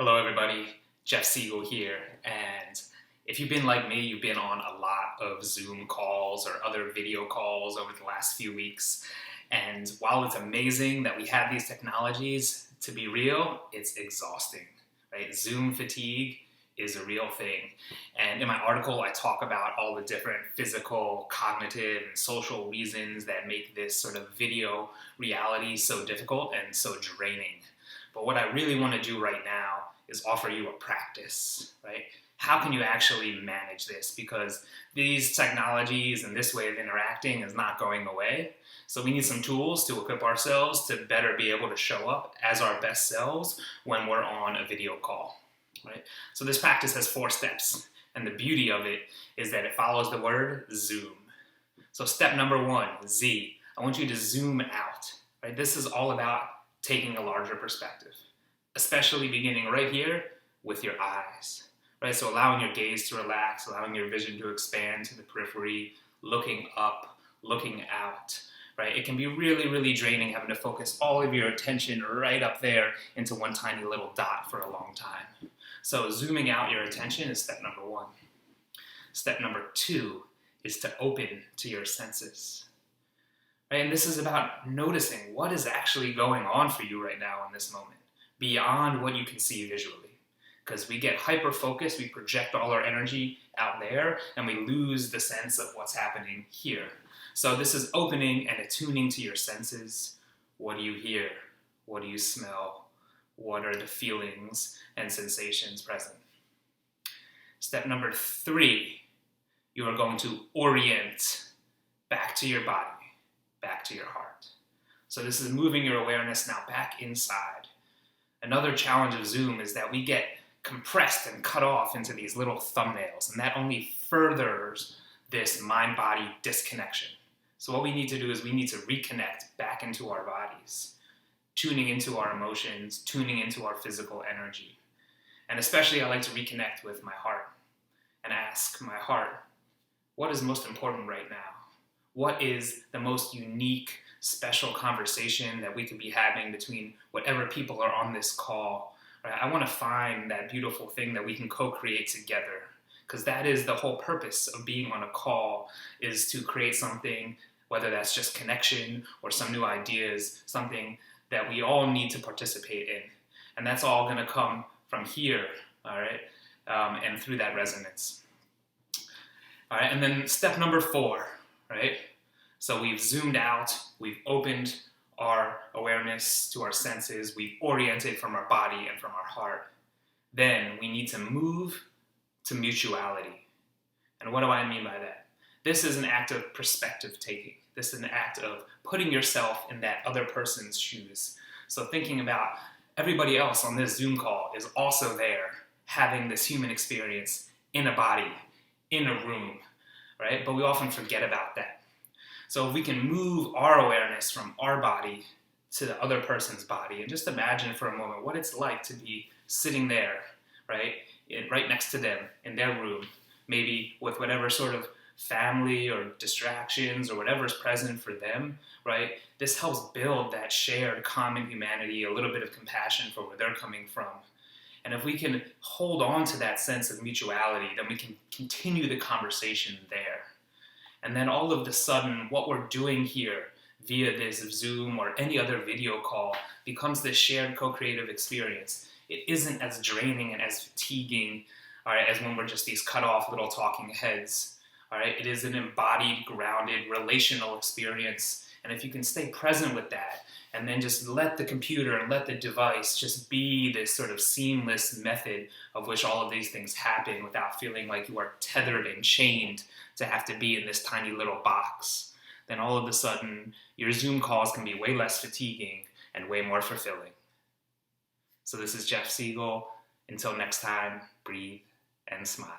Hello everybody, Jeff Siegel here, and if you've been like me, you've been on a lot of Zoom calls or other video calls over the last few weeks, and while it's amazing that we have these technologies, to be real, it's exhausting, right? Zoom fatigue is a real thing, and in my article I talk about all the different physical, cognitive, and social reasons that make this sort of video reality so difficult and so draining. But what I really want to do right now is offer you a practice, right? How can you actually manage this? Because these technologies and this way of interacting is not going away. So we need some tools to equip ourselves to better be able to show up as our best selves when we're on a video call, right? So this practice has 4 steps. And the beauty of it is that it follows the word Zoom. So step number 1, Z. I want you to zoom out, right? This is all about taking a larger perspective, especially beginning right here with your eyes, right? So allowing your gaze to relax, allowing your vision to expand to the periphery, looking up, looking out, right? It can be really, really draining having to focus all of your attention right up there into one tiny little dot for a long time. So zooming out your attention is step number 1. Step number 2 is to open to your senses. Right? And this is about noticing what is actually going on for you right now in this moment, beyond what you can see visually. Because we get hyper-focused, we project all our energy out there, and we lose the sense of what's happening here. So this is opening and attuning to your senses. What do you hear? What do you smell? What are the feelings and sensations present? Step number 3, you are going to orient back to your body, back to your heart. So this is moving your awareness now back inside. Another challenge of Zoom is that we get compressed and cut off into these little thumbnails, and that only furthers this mind-body disconnection. So what we need to do is we need to reconnect back into our bodies, tuning into our emotions, tuning into our physical energy. And especially I like to reconnect with my heart and ask my heart, what is most important right now? What is the most unique, special conversation that we could be having between whatever people are on this call? Right? I want to find that beautiful thing that we can co-create together, because that is the whole purpose of being on a call, is to create something, whether that's just connection or some new ideas, something that we all need to participate in. And that's all going to come from here, all right, and through that resonance. All right, and then step number 4, right? So we've zoomed out, we've opened our awareness to our senses, we've oriented from our body and from our heart. Then we need to move to mutuality. And what do I mean by that? This is an act of perspective taking. This is an act of putting yourself in that other person's shoes. So thinking about everybody else on this Zoom call is also there, having this human experience in a body, in a room, right? But we often forget about that. So if we can move our awareness from our body to the other person's body, and just imagine for a moment what it's like to be sitting there, right next to them in their room, maybe with whatever sort of family or distractions or whatever's present for them, right? This helps build that shared common humanity, a little bit of compassion for where they're coming from. And if we can hold on to that sense of mutuality, then we can continue the conversation there. And then all of a sudden, what we're doing here via this Zoom or any other video call becomes this shared co-creative experience. It isn't as draining and as fatiguing, all right, as when we're just these cut off little talking heads. All right, it is an embodied, grounded, relational experience. And if you can stay present with that, and then just let the computer and let the device just be this sort of seamless method of which all of these things happen without feeling like you are tethered and chained to have to be in this tiny little box, then all of a sudden your Zoom calls can be way less fatiguing and way more fulfilling. So this is Jeff Siegel. Until next time, breathe and smile.